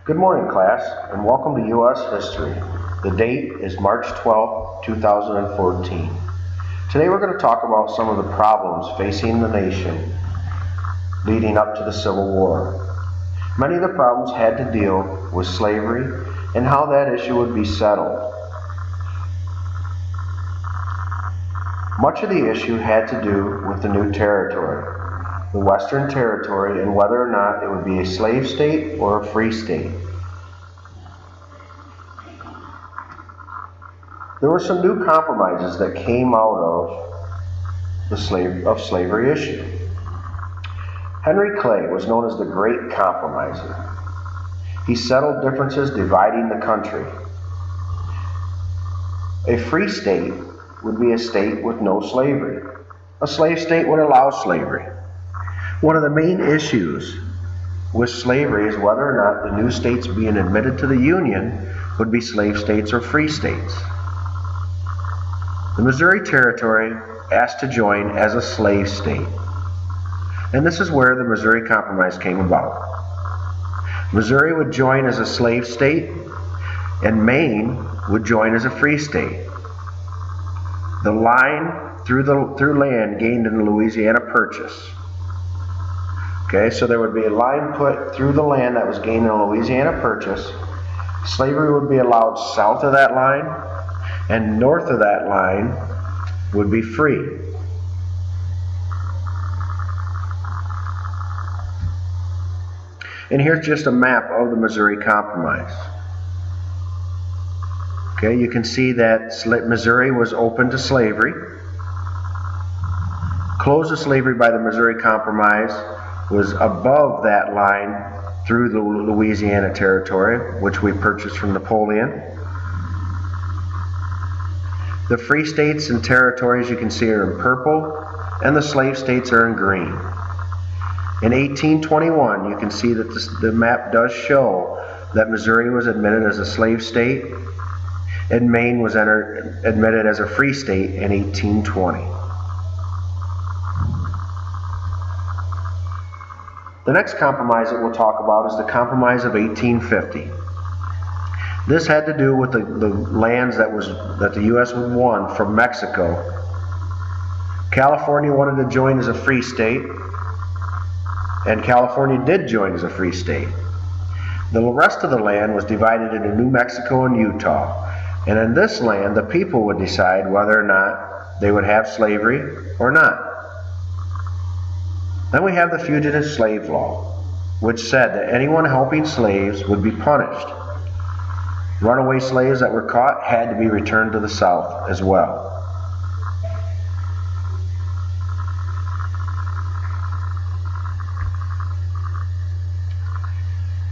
Good morning, class, and welcome to U.S. History. The date is March 12, 2014. Today we're going to talk about some of the problems facing the nation leading up to the Civil War. Many of the problems had to deal with slavery and how that issue would be settled. Much of the issue had to do with the new territory, the Western Territory, and whether or not it would be a slave state or a free state. There were some new compromises that came out of the slavery issue. Henry Clay was known as the Great Compromiser. He settled differences dividing the country. A free state would be a state with no slavery. A slave state would allow slavery. One of the main issues with slavery is whether or not the new states being admitted to the Union would be slave states or free states. The Missouri Territory asked to join as a slave state. And this is where the Missouri Compromise came about. Missouri would join as a slave state, and Maine would join as a free state. The line through land gained in the Louisiana Purchase. Okay, so there would be a line put through the land that was gained in the Louisiana Purchase. Slavery would be allowed south of that line, and north of that line would be free. And here's just a map of the Missouri Compromise. Okay, you can see that Missouri was open to slavery. Closed to slavery by the Missouri Compromise was above that line through the Louisiana Territory, which we purchased from Napoleon. The free states and territories you can see are in purple, and the slave states are in green. In 1821, you can see that the map does show that Missouri was admitted as a slave state, and Maine was admitted as a free state in 1820. The next compromise that we'll talk about is the Compromise of 1850. This had to do with the lands that the U.S. would won from Mexico. California wanted to join as a free state, and California did join as a free state. The rest of the land was divided into New Mexico and Utah. And in this land, the people would decide whether or not they would have slavery or not. Then we have the Fugitive Slave Law, which said that anyone helping slaves would be punished. Runaway slaves that were caught had to be returned to the South as well.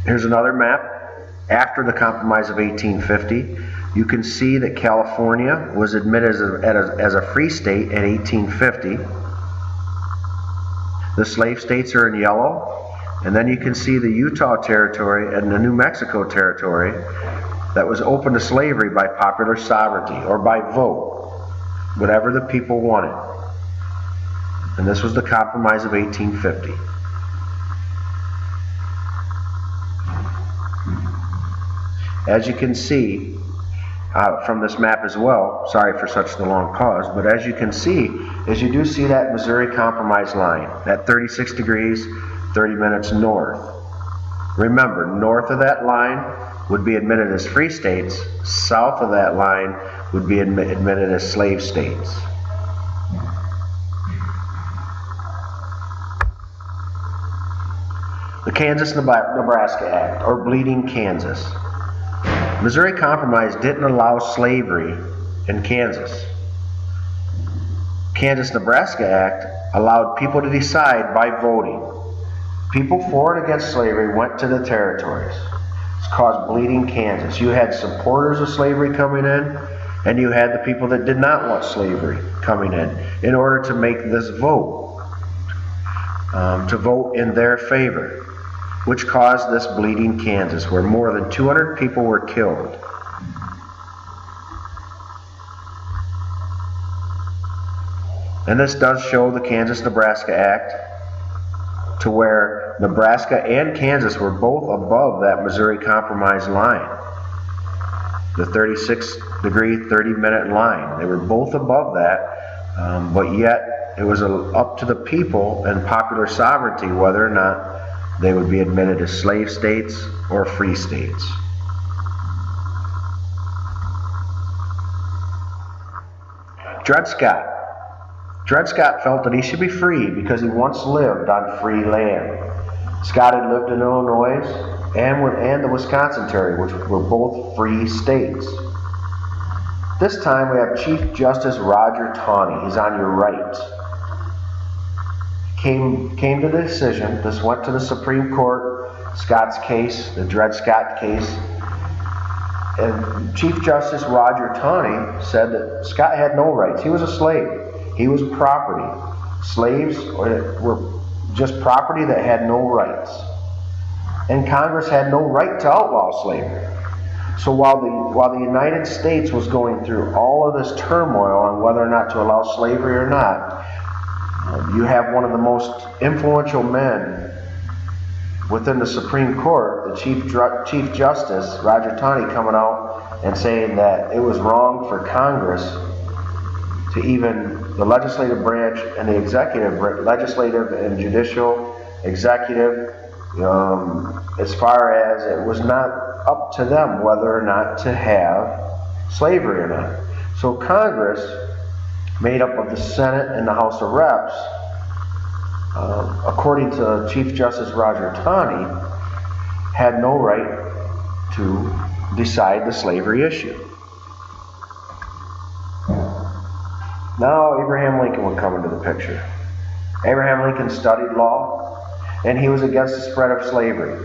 Here's another map. After the Compromise of 1850, you can see that California was admitted as a free state in 1850. The slave states are in yellow, and then you can see the Utah Territory and the New Mexico Territory that was open to slavery by popular sovereignty or by vote, whatever the people wanted. And this was the Compromise of 1850. As you can see from this map as well, sorry for such a long pause, but as you can see, is you do see that Missouri Compromise line, that 36 degrees, 30 minutes north. Remember, north of that line would be admitted as free states, south of that line would be admitted as slave states. The Kansas-Nebraska Act, or Bleeding Kansas. Missouri Compromise didn't allow slavery in Kansas. Kansas-Nebraska Act allowed people to decide by voting. People for and against slavery went to the territories. It's caused Bleeding Kansas. You had supporters of slavery coming in, and you had the people that did not want slavery coming in order to make this vote, to vote in their favor, which caused this Bleeding Kansas, where more than 200 people were killed. And this does show the Kansas-Nebraska Act, to where Nebraska and Kansas were both above that Missouri Compromise line, the 36-degree, 30-minute line. They were both above that, but yet it was up to the people and popular sovereignty whether or not they would be admitted as slave states or free states. Dred Scott. Dred Scott felt that he should be free because he once lived on free land. Scott had lived in Illinois and the Wisconsin Territory, which were both free states. This time we have Chief Justice Roger Taney. He's on your right. Came to the decision. This went to the Supreme Court. Scott's case, the Dred Scott case. And Chief Justice Roger Taney said that Scott had no rights. He was a slave. He was property. Slaves were just property that had no rights. And Congress had no right to outlaw slavery. So while the United States was going through all of this turmoil on whether or not to allow slavery or not, you have one of the most influential men within the Supreme Court, the Chief Justice, Roger Taney, coming out and saying that it was wrong for Congress to even, the legislative branch and the legislative and judicial, executive, as far as it was not up to them whether or not to have slavery or not. So Congress, made up of the Senate and the House of Reps, according to Chief Justice Roger Taney, had no right to decide the slavery issue. Now Abraham Lincoln would come into the picture. Abraham Lincoln studied law, and he was against the spread of slavery.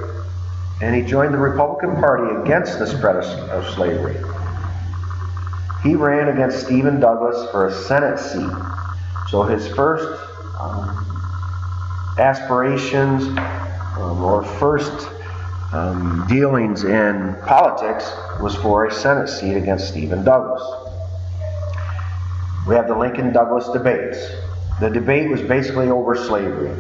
And he joined the Republican Party against the spread of slavery. He ran against Stephen Douglas for a Senate seat. So his first aspirations or first dealings in politics was for a Senate seat against Stephen Douglas. We have the Lincoln-Douglas debates. The debate was basically over slavery.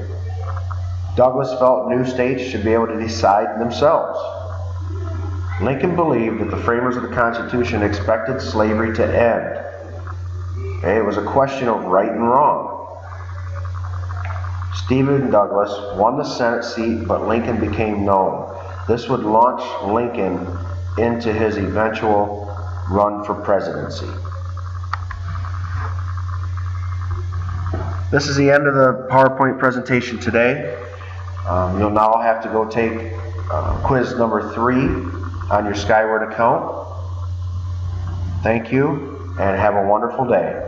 Douglas felt new states should be able to decide themselves. Lincoln believed that the framers of the Constitution expected slavery to end. Okay, it was a question of right and wrong. Stephen Douglas won the Senate seat, but Lincoln became known. This would launch Lincoln into his eventual run for presidency. This is the end of the PowerPoint presentation today. You'll now have to go take quiz number 3 on your Skyward account. Thank you, and have a wonderful day.